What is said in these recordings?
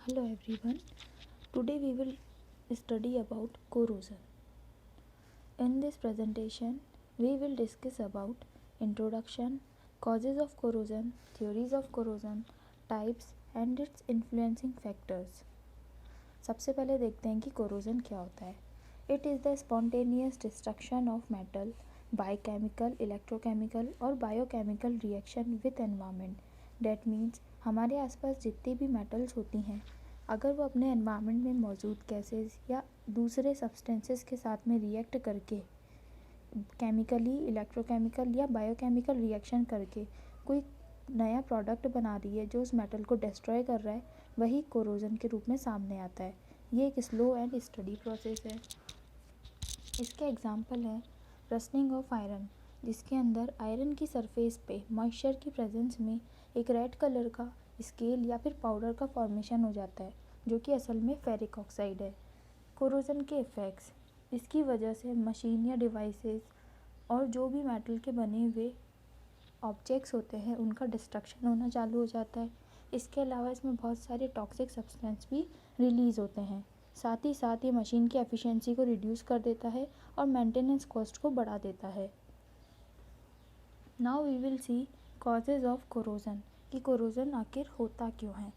Hello everyone. Today we will study about corrosion. In this presentation, we will discuss about introduction, causes of corrosion, theories of corrosion, types and its influencing factors. सबसे पहले देखते हैं कि corrosion क्या होता है. It is the spontaneous destruction of metal by chemical, electrochemical और biochemical reaction with environment. That means हमारे आसपास जितनी भी मेटल्स होती हैं, अगर वो अपने एनवायरनमेंट में मौजूद गैसेस या दूसरे सब्सटेंसेस के साथ में रिएक्ट करके केमिकली, इलेक्ट्रोकेमिकल या बायोकेमिकल रिएक्शन करके कोई नया प्रोडक्ट बना रही है जो उस मेटल को डिस्ट्रॉय कर रहा है, वही कोरोजन के रूप में सामने आता है. ये एक स्लो एंड स्टडी प्रोसेस है. इसके एग्जांपल है रस्टिंग ऑफ आयरन, जिसके अंदर आयरन की सरफेस पे मॉइस्चर की प्रेजेंस में एक रेड कलर का स्केल या फिर पाउडर का फॉर्मेशन हो जाता है, जो कि असल में फेरिक ऑक्साइड है. कोरोजन के इफ़ेक्ट्स, इसकी वजह से मशीन या डिवाइसेस और जो भी मेटल के बने हुए ऑब्जेक्ट्स होते हैं उनका डिस्ट्रक्शन होना चालू हो जाता है. इसके अलावा इसमें बहुत सारे टॉक्सिक सब्सटेंस भी रिलीज़ होते हैं. साथ ही साथ ये मशीन की एफिशिएंसी को रिड्यूस कर देता है और मेंटेनेंस कॉस्ट को बढ़ा देता है. Now we will see causes of corrosion, कि कोरोजन आखिर होता क्यों है.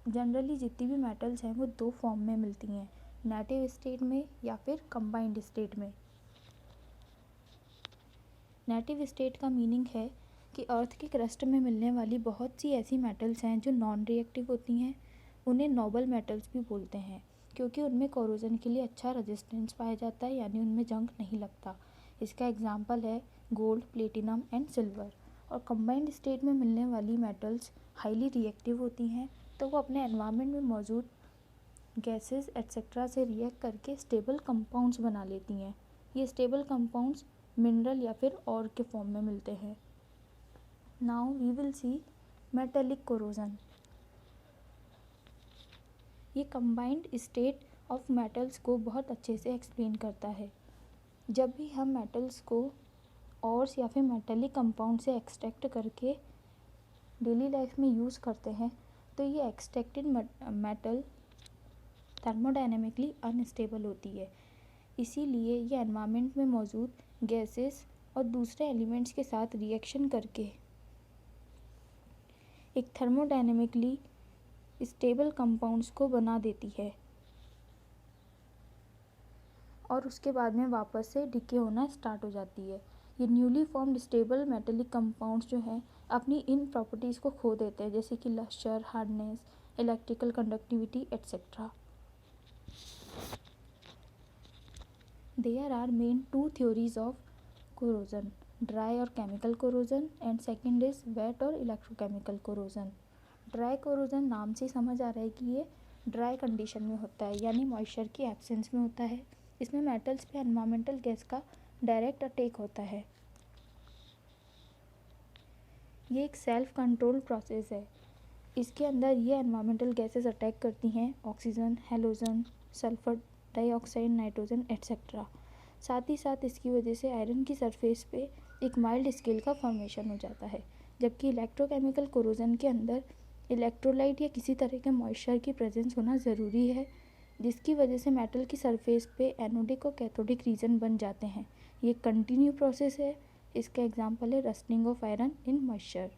जनरली जितनी भी मेटल्स हैं वो दो फॉर्म में मिलती हैं, नेटिव स्टेट में या फिर कंबाइंड स्टेट में. नेटिव स्टेट का मीनिंग है कि अर्थ के क्रस्ट में मिलने वाली बहुत सी ऐसी मेटल्स हैं जो नॉन रिएक्टिव होती हैं. उन्हें नोबल मेटल्स भी बोलते हैं, क्योंकि उनमें कोरोजन के लिए अच्छा रेजिस्टेंस पाया जाता है, यानी उनमें जंग नहीं लगता. इसका एग्जांपल है गोल्ड, प्लेटिनम एंड सिल्वर. और कंबाइंड स्टेट में मिलने वाली मेटल्स हाईली रिएक्टिव होती हैं, तो वो अपने एनवायरनमेंट में मौजूद गैसेस एट्सेट्रा से रिएक्ट करके स्टेबल कंपाउंड्स बना लेती हैं. ये स्टेबल कंपाउंड्स मिनरल या फिर और के फॉर्म में मिलते हैं. Now we will see metallic corrosion. ये कंबाइंड स्टेट ऑफ मेटल्स को बहुत अच्छे से एक्सप्लेन करता है. जब भी हम मेटल्स को ऑर्स या फिर मेटेलिक कंपाउंड से एक्सट्रैक्ट करके डेली लाइफ में यूज़ करते हैं, तो ये एक्सट्रैक्टेड मेटल थर्मोडायनेमिकली अनस्टेबल होती है. इसीलिए ये एनवायरनमेंट में मौजूद गैसेस और दूसरे एलिमेंट्स के साथ रिएक्शन करके एक थर्मोडायनेमिकली स्टेबल कंपाउंड्स को बना देती है और उसके बाद में वापस से डिके होना स्टार्ट हो जाती है. ये newly formed stable metallic compounds जो हैं अपनी इन प्रॉपर्टीज़ को खो देते हैं, जैसे कि lustre, hardness, electrical conductivity etcetera. There are main two theories of corrosion, dry और chemical corrosion and second is wet और electrochemical corrosion. ड्राई कोरोजन नाम से समझ आ रहा है कि ये ड्राई कंडीशन में होता है, यानी मॉइस्चर की एब्सेंस में होता है. इसमें मेटल्स पे एनवायरमेंटल गैस का डायरेक्ट अटैक होता है. ये एक सेल्फ कंट्रोल प्रोसेस है. इसके अंदर ये एनवायरमेंटल गैसेस अटैक करती हैं oxygen, halogen, sulphur dioxide, nitrogen etcetera. साथ ही साथ इसकी वजह से आयरन की सरफेस पे एक माइल्ड स्केल का फॉर्मेशन हो जाता है. जबकि इलेक्ट्रोकेमिकल कोरोजन के अंदर इलेक्ट्रोलाइट या किसी तरह के मॉइस्चर की प्रेजेंस होना ज़रूरी है, जिसकी वजह से मेटल की सरफेस पे एनोडिक और कैथोडिक रीजन बन जाते हैं. ये कंटिन्यू प्रोसेस है. इसका एग्जाम्पल है rusting of iron in moisture.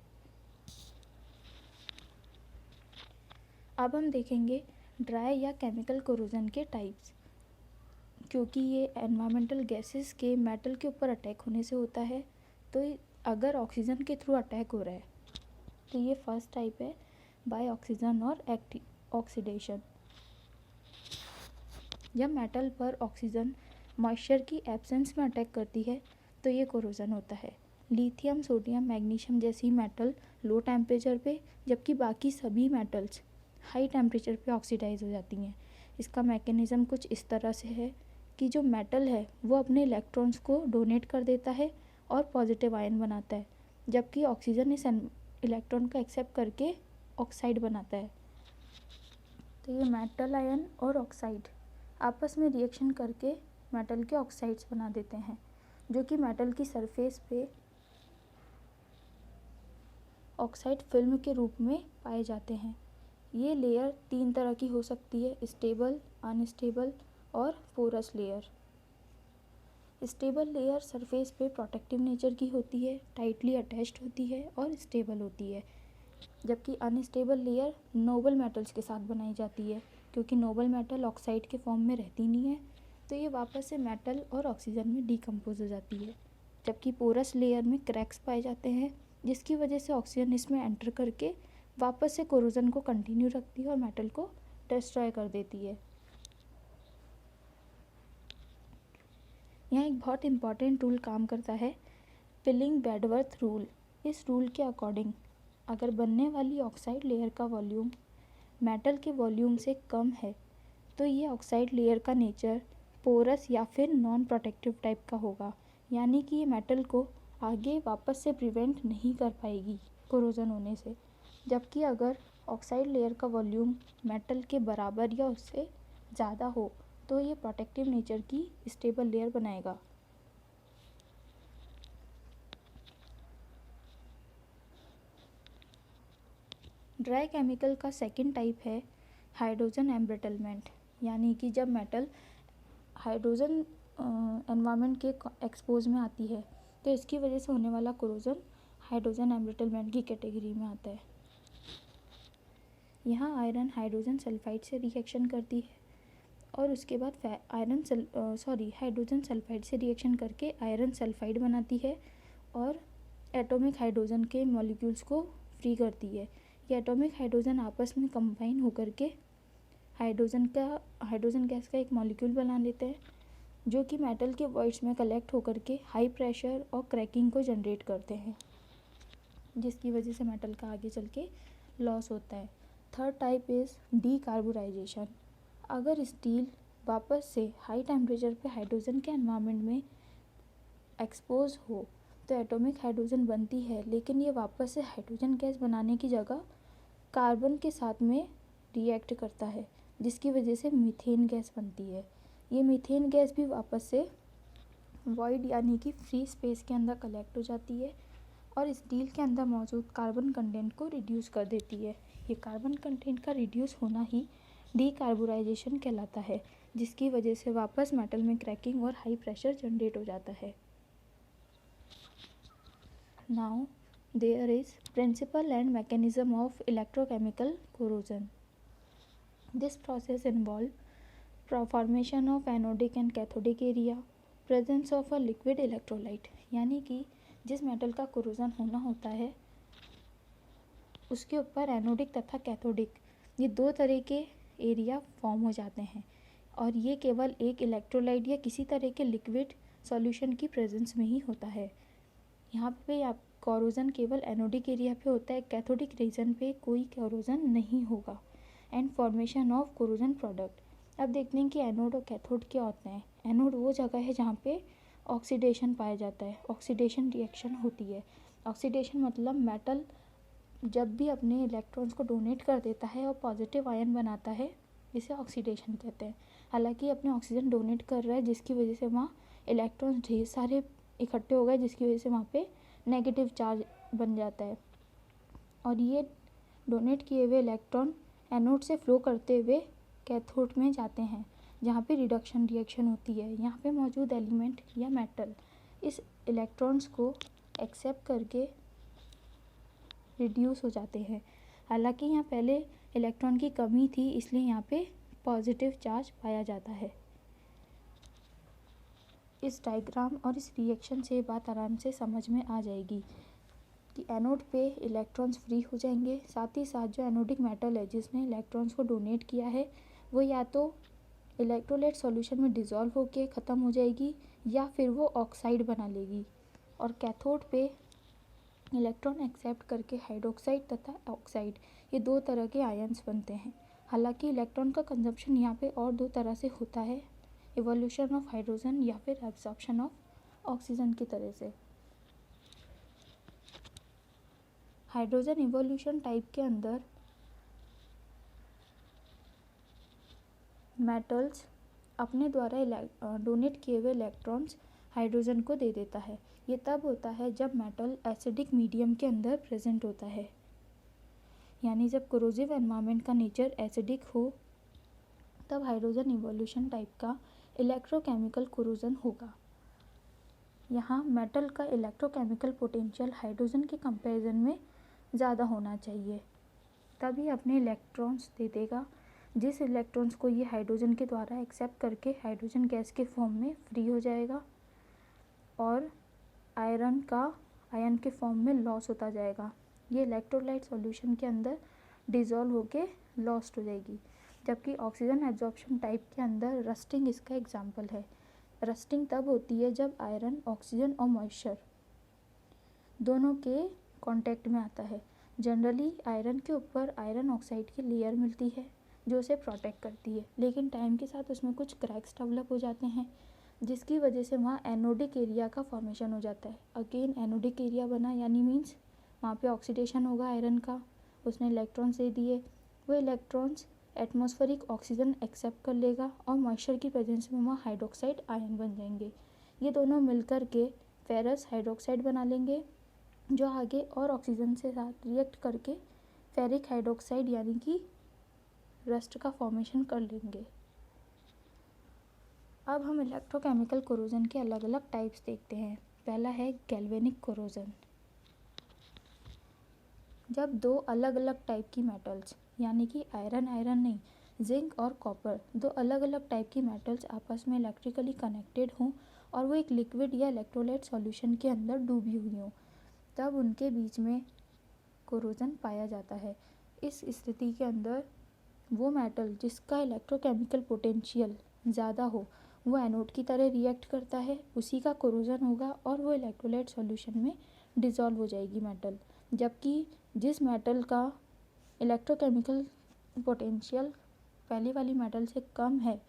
अब हम देखेंगे ड्राई या केमिकल कोरोजन के टाइप्स. क्योंकि ये एनवायरमेंटल गैसेस के मेटल के ऊपर अटैक होने से होता है, तो अगर ऑक्सीजन के थ्रू अटैक हो रहा है तो ये फर्स्ट टाइप है बाय ऑक्सीजन और ऑक्सीडेशन. जब मेटल पर ऑक्सीजन मॉइस्चर की एब्सेंस में अटैक करती है तो ये कोरोजन होता है. लिथियम, सोडियम, मैग्नीशियम जैसी मेटल लो टेम्परेचर पे, जबकि बाकी सभी मेटल्स हाई टेम्परेचर पे ऑक्सीडाइज हो जाती हैं. इसका मैकेनिज़्म कुछ इस तरह से है कि जो मेटल है वो अपने इलेक्ट्रॉन्स को डोनेट कर देता है और पॉजिटिव आयन बनाता है, जबकि ऑक्सीजन इस इलेक्ट्रॉन को एक्सेप्ट करके ऑक्साइड बनाता है. तो ये मेटल आयन और ऑक्साइड आपस में रिएक्शन करके मेटल के ऑक्साइड्स बना देते हैं, जो कि मेटल की सरफेस पे ऑक्साइड फिल्म के रूप में पाए जाते हैं. ये लेयर 3 तरह की हो सकती है, स्टेबल, अनस्टेबल और porous layer. Stable layer surface पे प्रोटेक्टिव नेचर की होती है, टाइटली अटैच्ड होती है और स्टेबल होती है, जबकि अनस्टेबल लेयर नोबल मेटल्स के साथ बनाई जाती है। क्योंकि नोबल मेटल ऑक्साइड के फॉर्म में रहती नहीं है, तो ये वापस से मेटल और ऑक्सीजन में डिकम्पोज हो जाती है। जबकि पोरस लेयर में क्रैक्स पाए जाते हैं, जिसकी वजह से ऑक्सीजन इसमें एंटर करके वापस से कोरोजन को कंटिन्यू रखती है और मेटल को डिस्ट्रॉय कर देती है। यहाँ एक बहुत इम्पॉर्टेंट रूल काम करता है, पिलिंग बेडवर्थ रूल। इस रूल के अकॉर्डिंग अगर बनने वाली ऑक्साइड लेयर का वॉल्यूम मेटल के वॉल्यूम से कम है, तो ये ऑक्साइड लेयर का नेचर पोरस या फिर नॉन प्रोटेक्टिव टाइप का होगा, यानी कि ये मेटल को आगे वापस से प्रिवेंट नहीं कर पाएगी कोरोजन होने से। जबकि अगर ऑक्साइड लेयर का वॉल्यूम मेटल के बराबर या उससे ज़्यादा हो, तो ये प्रोटेक्टिव नेचर की स्टेबल लेयर बनाएगा। ड्राई केमिकल का सेकंड टाइप है हाइड्रोजन एम्ब्रिटलमेंट, यानी कि जब मेटल हाइड्रोजन एनवायरनमेंट के एक्सपोज में आती है, तो इसकी वजह से होने वाला कोरोजन हाइड्रोजन एम्ब्रिटलमेंट की कैटेगरी में आता है। यहाँ आयरन हाइड्रोजन सल्फाइड से रिएक्शन करती है और उसके बाद हाइड्रोजन सल्फाइड से रिएक्शन करके आयरन सल्फाइड बनाती है और एटॉमिक हाइड्रोजन के मॉलिक्यूल्स को फ्री करती है। ये एटॉमिक हाइड्रोजन आपस में कंबाइन होकर के हाइड्रोजन गैस का एक मॉलिक्यूल बना लेते हैं, जो कि मेटल के वॉइड्स में कलेक्ट होकर के हाई प्रेशर और क्रैकिंग को जनरेट करते हैं, जिसकी वजह से मेटल का आगे चल के लॉस होता है। Third type is decarburisation. अगर स्टील वापस से हाई टेम्परेचर पे हाइड्रोजन के एनवायरनमेंट में एक्सपोज हो, तो एटॉमिक हाइड्रोजन बनती है, लेकिन ये वापस से हाइड्रोजन गैस बनाने की जगह कार्बन के साथ में रिएक्ट करता है, जिसकी वजह से मीथेन गैस बनती है। ये मीथेन गैस भी वापस से वॉइड यानी कि फ्री स्पेस के अंदर कलेक्ट हो जाती है और स्टील के अंदर मौजूद कार्बन कंटेंट को रिड्यूस कर देती है। ये कार्बन कंटेंट का रिड्यूस होना ही डीकार्बोराइजेशन कहलाता है, जिसकी वजह से वापस मेटल में क्रैकिंग और हाई प्रेशर जनरेट हो जाता है। Now there is principle and mechanism of electrochemical corrosion. This process involve formation of anodic and cathodic area, presence of a liquid electrolyte, यानी कि जिस मेटल का कोरोजन होना होता है उसके ऊपर एनोडिक तथा कैथोडिक ये दो तरह के एरिया फॉर्म हो जाते हैं, और ये केवल एक इलेक्ट्रोलाइट या किसी तरह के लिक्विड सॉल्यूशन की प्रेजेंस में ही होता है। यहाँ पे आप कोरोजन केवल एनोडिक एरिया पे होता है, कैथोडिक रीजन पे कोई कोरोजन नहीं होगा। And formation of corrosion product. अब देखते हैं कि एनोड और कैथोड क्या होते हैं। एनोड वो जगह है जहाँ पे ऑक्सीडेशन पाया जाता है, ऑक्सीडेशन रिएक्शन होती है। ऑक्सीडेशन मतलब मेटल जब भी अपने इलेक्ट्रॉन्स को डोनेट कर देता है और पॉजिटिव आयन बनाता है, इसे ऑक्सीडेशन कहते हैं। हालांकि अपने ऑक्सीजन डोनेट कर रहा है, जिसकी वजह से वहाँ इलेक्ट्रॉन्स ढेर सारे इकट्ठे हो गए, जिसकी वजह से वहाँ पे नेगेटिव चार्ज बन जाता है और ये डोनेट किए हुए इलेक्ट्रॉन एनोड से फ्लो करते हुए कैथोड में जाते हैं, जहाँ पे रिडक्शन रिएक्शन होती है। यहाँ पे मौजूद एलिमेंट या मेटल इस इलेक्ट्रॉन्स को एक्सेप्ट करके रिड्यूस हो जाते हैं। हालांकि यहाँ पहले इलेक्ट्रॉन की कमी थी, इसलिए यहाँ पे पॉजिटिव चार्ज पाया जाता है। इस डायग्राम और इस रिएक्शन से बात आराम से समझ में आ जाएगी कि एनोड पे इलेक्ट्रॉन्स फ्री हो जाएंगे, साथ ही साथ जो एनोडिक मेटल है जिसने इलेक्ट्रॉन्स को डोनेट किया है वो या तो इलेक्ट्रोलाइट सॉल्यूशन में डिज़ोल्व होके ख़त्म हो जाएगी या फिर वो ऑक्साइड बना लेगी, और कैथोड पे इलेक्ट्रॉन एक्सेप्ट करके हाइड्रोक्साइड तथा ऑक्साइड ये दो तरह के आयन्स बनते हैं। हालांकि इलेक्ट्रॉन का कंजप्शन यहाँ पे और दो तरह से होता है, इवोल्यूशन ऑफ हाइड्रोजन या फिर एब्जॉर्प्शन ऑफ ऑक्सीजन की तरह से। हाइड्रोजन इवोल्यूशन टाइप के अंदर मेटल्स अपने द्वारा डोनेट किए हुए इलेक्ट्रॉन्स हाइड्रोजन को दे देता है। ये तब होता है जब मेटल एसिडिक मीडियम के अंदर प्रेजेंट होता है। यानी जब कोरोजिव एनवायरनमेंट का नेचर एसिडिक हो तब हाइड्रोजन इवोल्यूशन टाइप का इलेक्ट्रोकेमिकल कोरोजन होगा। यहाँ मेटल का इलेक्ट्रोकेमिकल पोटेंशियल हाइड्रोजन के कंपैरिजन में ज़्यादा होना चाहिए, तभी अपने इलेक्ट्रॉन्स दे देगा, जिस इलेक्ट्रॉन्स को ये हाइड्रोजन के द्वारा एक्सेप्ट करके हाइड्रोजन गैस के फॉर्म में फ्री हो जाएगा और आयरन का आयन के फॉर्म में लॉस होता जाएगा। ये इलेक्ट्रोलाइट सॉल्यूशन के अंदर डिज़ोल्व होके लॉस्ट हो जाएगी। जबकि ऑक्सीजन एब्जॉर्प्शन टाइप के अंदर रस्टिंग इसका एग्जाम्पल है। रस्टिंग तब होती है जब आयरन, ऑक्सीजन और मॉइस्चर दोनों के कांटेक्ट में आता है। जनरली आयरन के ऊपर आयरन ऑक्साइड की लेयर मिलती है जो उसे प्रोटेक्ट करती है, लेकिन टाइम के साथ उसमें कुछ क्रैक्स डेवलप हो जाते हैं जिसकी वजह से वहाँ एनोडिक एरिया का फॉर्मेशन हो जाता है। अगेन एनोडिक एरिया बना यानी मीन्स वहाँ पे ऑक्सीडेशन होगा आयरन का, उसने इलेक्ट्रॉन्स दे दिए, वो इलेक्ट्रॉन्स एटमॉस्फेरिक ऑक्सीजन एक्सेप्ट कर लेगा और मॉइस्चर की प्रेजेंस में वहाँ हाइड्रोक्साइड आयन बन जाएंगे। ये दोनों मिलकर के फेरस हाइड्रोक्साइड बना लेंगे जो आगे और ऑक्सीजन से साथ रिएक्ट करके फेरिक हाइड्रोक्साइड यानी कि रस्ट का फॉर्मेशन कर लेंगे। अब हम इलेक्ट्रोकेमिकल कोरोजन के अलग अलग टाइप्स देखते हैं। पहला है गैल्वेनिक कोरोजन। जब दो अलग अलग टाइप की मेटल्स यानी कि आयरन नहीं, जिंक और कॉपर, दो अलग अलग टाइप की मेटल्स आपस में इलेक्ट्रिकली कनेक्टेड हों और वो एक लिक्विड या इलेक्ट्रोलाइट सॉल्यूशन के अंदर डूबी हुई हों, तब उनके बीच में कोरोजन पाया जाता है। इस स्थिति के अंदर वो मेटल जिसका इलेक्ट्रोकेमिकल पोटेंशियल ज़्यादा हो वो एनोड की तरह रिएक्ट करता है, उसी का कोरोजन होगा और वो इलेक्ट्रोलाइट सॉल्यूशन में डिज़ोल्व हो जाएगी मेटल। जबकि जिस मेटल का इलेक्ट्रोकेमिकल पोटेंशियल पहले वाली मेटल से कम है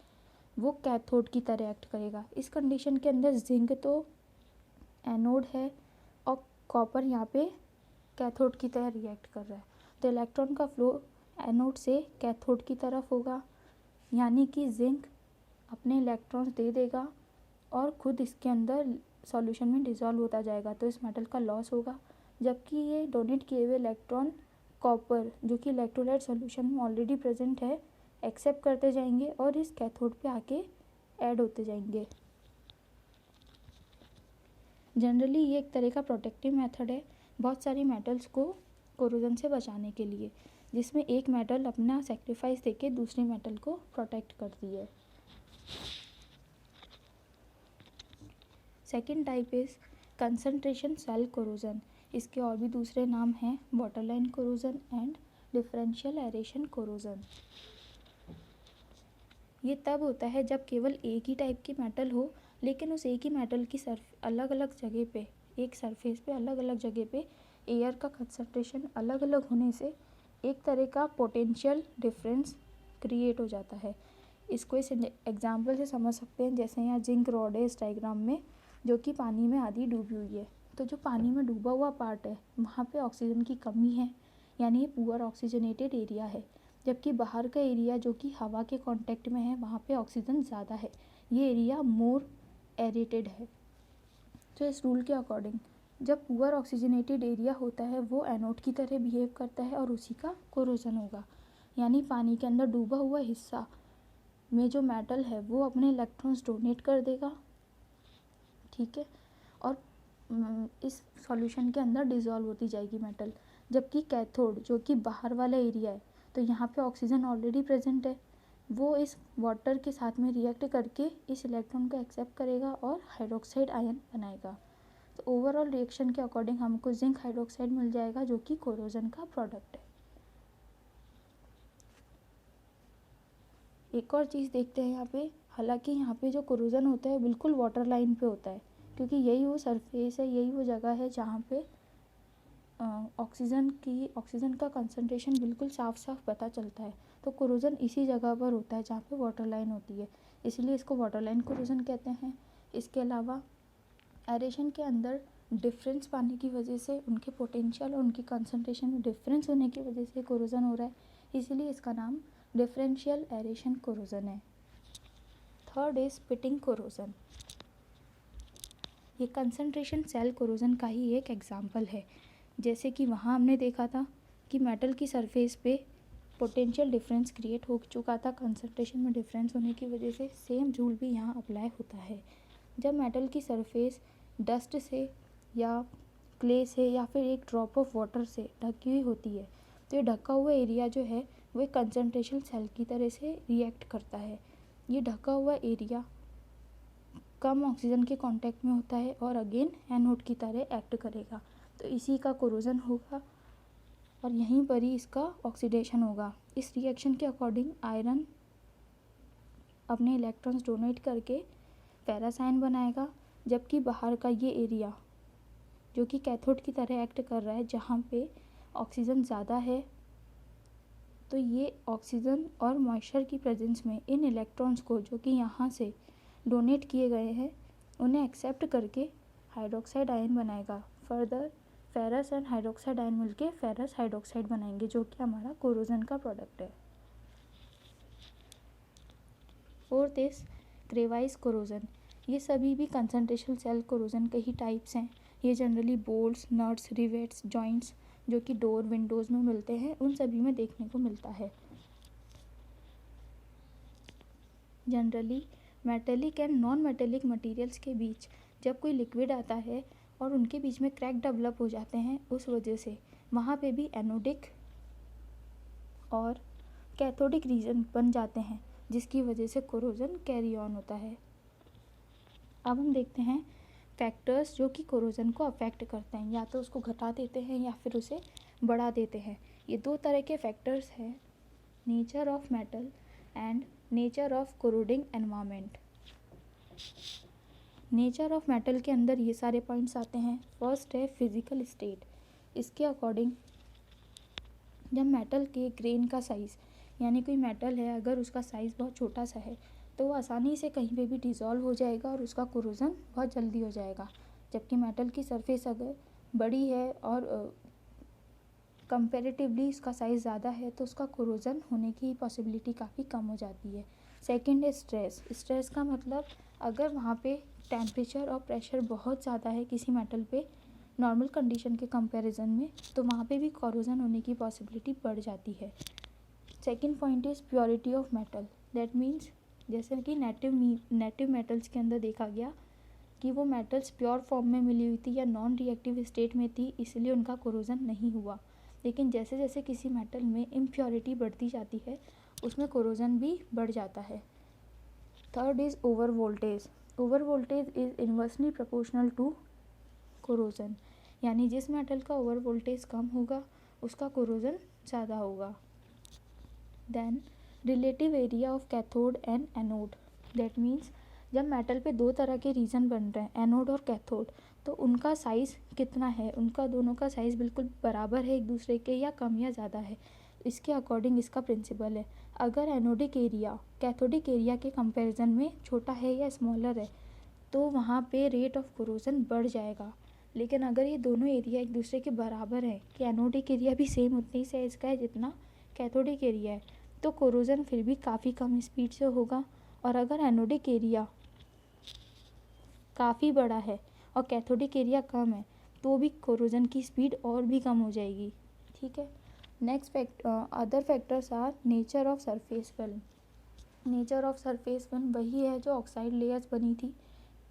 वो कैथोड की तरह एक्ट करेगा। इस कंडीशन के अंदर जिंक तो एनोड है और कॉपर यहाँ पे कैथोड की तरह रिएक्ट कर रहा है, तो इलेक्ट्रॉन का फ्लो एनोड से कैथोड की तरफ होगा, यानी कि जिंक अपने इलेक्ट्रॉन्स दे देगा और खुद इसके अंदर सॉल्यूशन में डिज़ोल्व होता जाएगा, तो इस मेटल का लॉस होगा। जबकि ये डोनेट किए हुए इलेक्ट्रॉन कॉपर जो कि इलेक्ट्रोलाइट सॉल्यूशन में ऑलरेडी प्रेजेंट है एक्सेप्ट करते जाएंगे और इस कैथोड पे आके ऐड होते जाएंगे। जनरली ये एक तरह का प्रोटेक्टिव मेथड है बहुत सारी मेटल्स को कोरोजन से बचाने के लिए, जिसमें एक मेटल अपना सेक्रीफाइस देके दूसरी मेटल को प्रोटेक्ट करती है। Second type is concentration cell corrosion. इसके और भी दूसरे नाम हैं waterline corrosion and differential aeration corrosion. ये तब होता है जब केवल एक ही टाइप की मेटल हो लेकिन उस एक ही मेटल की अलग अलग जगह पे, एक सरफेस पे अलग अलग जगह पे एयर का कंसंट्रेशन अलग अलग होने से एक तरह का पोटेंशियल डिफरेंस क्रिएट हो जाता है। इसको इस एग्जांपल से समझ सकते हैं, जैसे यहाँ जिंक रॉड है इस डायग्राम में जो कि पानी में आधी डूबी हुई है, तो जो पानी में डूबा हुआ पार्ट है वहाँ पे ऑक्सीजन की कमी है, यानी ये पुअर ऑक्सीजनेटेड एरिया है। जबकि बाहर का एरिया जो कि हवा के कांटेक्ट में है वहाँ पे ऑक्सीजन ज़्यादा है, ये एरिया मोर एरेटेड है। तो इस रूल के अकॉर्डिंग जब पुअर ऑक्सीजनेटेड एरिया होता है वो एनोड की तरह बिहेव करता है और उसी का कोरोजन होगा, यानी पानी के अंदर डूबा हुआ हिस्सा में जो मेटल है वो अपने इलेक्ट्रॉन्स डोनेट कर देगा, ठीक है, और इस सॉल्यूशन के अंदर डिज़ोल्व होती जाएगी मेटल। जबकि कैथोड जो कि बाहर वाला एरिया है, तो यहाँ पे ऑक्सीजन ऑलरेडी प्रेजेंट है, वो इस वाटर के साथ में रिएक्ट करके इस इलेक्ट्रॉन को एक्सेप्ट करेगा और हाइड्रोक्साइड आयन बनाएगा। तो ओवरऑल रिएक्शन के अकॉर्डिंग हमको जिंक हाइड्रोक्साइड मिल जाएगा जो कि कोरोजन का प्रोडक्ट है। एक और चीज़ देखते हैं यहाँ पे, हालांकि यहाँ पे जो कोरोजन होता है बिल्कुल वाटर लाइन पे होता है क्योंकि यही वो सरफेस है, यही वो जगह है जहाँ पे ऑक्सीजन का कंसंट्रेशन बिल्कुल साफ साफ पता चलता है। तो कोरोजन इसी जगह पर होता है जहाँ पे वाटर लाइन होती है, इसलिए इसको वाटर लाइन कोरोजन कहते हैं। इसके अलावा एरेशन के अंदर डिफरेंस पाने की वजह से उनके पोटेंशियल और उनकी कंसंट्रेशन में डिफरेंस होने की वजह से कोरोजन हो रहा है, इसीलिए इसका नाम डिफरेंशियल एरेशन कोरोजन है। Third is spitting corrosion. ये कंसंट्रेशन सेल कोरोजन का ही एक एग्जाम्पल है। जैसे कि वहाँ हमने देखा था कि मेटल की सरफेस पे पोटेंशियल डिफरेंस क्रिएट हो चुका था कंसंट्रेशन में डिफरेंस होने की वजह से, सेम रूल भी यहाँ अप्लाई होता है। जब मेटल की सरफेस डस्ट से या क्ले से या फिर एक ड्रॉप ऑफ वाटर से ढकी हुई होती है तो ये ढका हुआ एरिया जो है वो एक कंसंट्रेशन सेल की तरह से रिएक्ट करता है। ये ढका हुआ एरिया कम ऑक्सीजन के कांटेक्ट में होता है और अगेन एनोड की तरह एक्ट करेगा, तो इसी का कोरोजन होगा और यहीं पर ही इसका ऑक्सीडेशन होगा। इस रिएक्शन के अकॉर्डिंग आयरन अपने इलेक्ट्रॉन्स डोनेट करके फेरस आयन बनाएगा, जबकि बाहर का ये एरिया जो कि कैथोड की तरह एक्ट कर रहा है जहाँ पे ऑक्सीजन ज़्यादा है, तो ये ऑक्सीजन और मॉइस्चर की प्रेजेंस में इन इलेक्ट्रॉन्स को जो कि यहाँ से डोनेट किए गए हैं उन्हें एक्सेप्ट करके हाइड्रोक्साइड आयन बनाएगा। Further ferrous and hydroxide ion मिलके फेरस हाइड्रोक्साइड बनाएंगे जो कि हमारा कोरोजन का प्रोडक्ट है। Fourth is crevice corrosion. ये सभी भी कंसंट्रेशन सेल कोरोजन के ही टाइप्स हैं। ये generally bolts, nuts, rivets, joints जो कि डोर विंडोज़ में मिलते हैं उन सभी में देखने को मिलता है। Generally metallic and non metallic materials के बीच जब कोई लिक्विड आता है और उनके बीच में क्रैक डेवलप हो जाते हैं, उस वजह से वहाँ पे भी एनोडिक और कैथोडिक रीजन बन जाते हैं जिसकी वजह से कोरोजन कैरी ऑन होता है। अब हम देखते हैं फैक्टर्स जो कि कोरोजन को अफेक्ट करते हैं, या तो उसको घटा देते हैं या फिर उसे बढ़ा देते हैं। ये दो तरह के फैक्टर्स हैं, nature of metal and nature of corroding environment. Nature of metal के अंदर ये सारे पॉइंट्स आते हैं। फर्स्ट है फिजिकल स्टेट। इसके अकॉर्डिंग जब मेटल के ग्रेन का साइज़, यानी कोई मेटल है अगर उसका साइज़ बहुत छोटा सा है तो वो आसानी से कहीं पे भी डिज़ोल्व हो जाएगा और उसका कोरोजन बहुत जल्दी हो जाएगा, जबकि मेटल की सरफेस अगर बड़ी है और कंपैरेटिवली इसका साइज़ ज़्यादा है तो उसका कोरोजन होने की पॉसिबिलिटी काफ़ी कम हो जाती है। सेकंड है स्ट्रेस। स्ट्रेस का मतलब अगर वहाँ पे टेम्परेचर और प्रेशर बहुत ज़्यादा है किसी मेटल पे नॉर्मल कंडीशन के कंपैरिजन में, तो वहाँ पे भी कोरोजन होने की पॉसिबिलिटी बढ़ जाती है। Second point is purity of metal. That means जैसे कि नेटिव मेटल्स के अंदर देखा गया कि वो मेटल्स प्योर फॉर्म में मिली हुई थी या नॉन रिएक्टिव स्टेट में थी, इसलिए उनका कोरोजन नहीं हुआ। लेकिन जैसे जैसे किसी मेटल में इम्प्योरिटी बढ़ती जाती है उसमें कोरोजन भी बढ़ जाता है। Third is over voltage. Over voltage is inversely proportional to corrosion, यानी जिस मेटल का ओवर वोल्टेज कम होगा उसका कोरोजन ज़्यादा होगा। Then relative area of cathode and anode. That means जब मेटल पे दो तरह के रीजन बन रहे हैं, एनोड और कैथोड, तो उनका साइज़ कितना है, उनका दोनों का साइज़ बिल्कुल बराबर है एक दूसरे के या कम या ज़्यादा है, इसके अकॉर्डिंग इसका प्रिंसिपल है। अगर एनोडिक एरिया कैथोडिक एरिया के कंपैरिजन में छोटा है या स्मॉलर है तो वहाँ पे रेट ऑफ कोरोजन बढ़ जाएगा। लेकिन अगर ये दोनों एरिया एक दूसरे के बराबर है कि एनोडिक एरिया भी सेम उतने ही साइज़ का है जितना कैथोडिक एरिया है, तो कोरोजन फिर भी काफ़ी कम स्पीड से होगा। और अगर एनोडिक एरिया काफ़ी बड़ा है और कैथोडिक एरिया कम है तो भी कोरोजन की स्पीड और भी कम हो जाएगी। ठीक है। Next other factors are nature of surface film. Nature of surface film वही है जो ऑक्साइड लेयर्स बनी थी,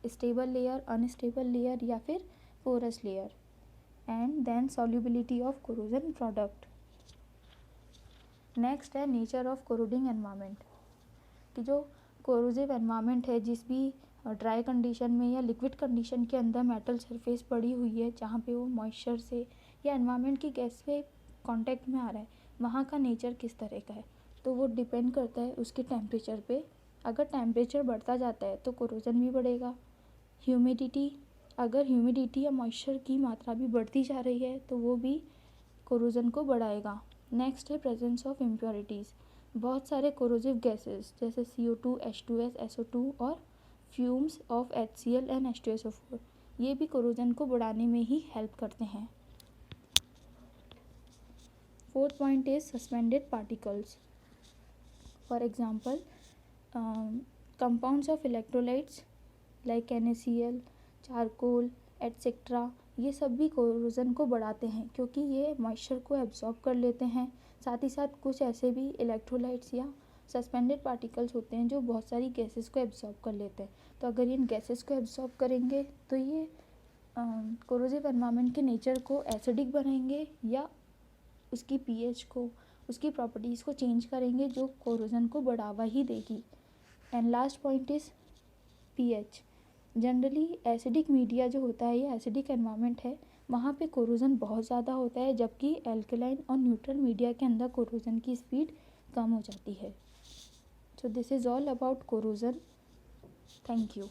स्टेबल लेयर, अनस्टेबल लेयर या फिर porous layer. And then solubility of corrosion product. Next है नेचर ऑफ कोरोडिंग एनवायरनमेंट, कि जो कोरोजिव एनवायरनमेंट है जिस भी ड्राई कंडीशन में या लिक्विड कंडीशन के अंदर मेटल सरफेस पड़ी हुई है जहाँ पे वो मॉइस्चर से या एनवायरनमेंट की गैस से कांटेक्ट में आ रहा है, वहाँ का नेचर किस तरह का है, तो वो डिपेंड करता है उसके टेम्परेचर पे। अगर टेम्परेचर बढ़ता जाता है तो कोरोजन भी बढ़ेगा। ह्यूमिडिटी, अगर ह्यूमिडिटी या मॉइस्चर की मात्रा भी बढ़ती जा रही है तो वो भी कोरोजन को बढ़ाएगा। नेक्स्ट है प्रेजेंस ऑफ इम्प्योरिटीज़। बहुत सारे कोरोजिव गैसेस जैसे CO2, H2S, SO2 और fumes of HCl and H2SO4 ये भी कोरोजन को बढ़ाने में ही हेल्प करते हैं। Fourth point is suspended particles. For example compounds of electrolytes like NaCl, charcoal etcetera ये सब भी कोरोजन को बढ़ाते हैं, क्योंकि ये मॉइस्चर को एब्जॉर्ब कर लेते हैं। साथ ही साथ कुछ ऐसे भी इलेक्ट्रोलाइट्स या सस्पेंडेड पार्टिकल्स होते हैं जो बहुत सारी गैसेस को एब्जॉर्ब कर लेते हैं। तो अगर इन गैसेस को एब्जॉर्ब करेंगे तो ये कोरोजिव एनवायरनमेंट के नेचर को एसिडिक बनाएंगे या उसकी पीएच को, उसकी प्रॉपर्टीज़ को चेंज करेंगे, जो कोरोजन को बढ़ावा ही देगी। And last point is pH. Generally acidic media जो होता है, ये एसिडिक एनवायरनमेंट है, वहाँ पे कोरोजन बहुत ज़्यादा होता है, जबकि एल्कलाइन और न्यूट्रल मीडिया के अंदर कोरोजन की स्पीड कम हो जाती है। So this is all about corrosion. Thank you.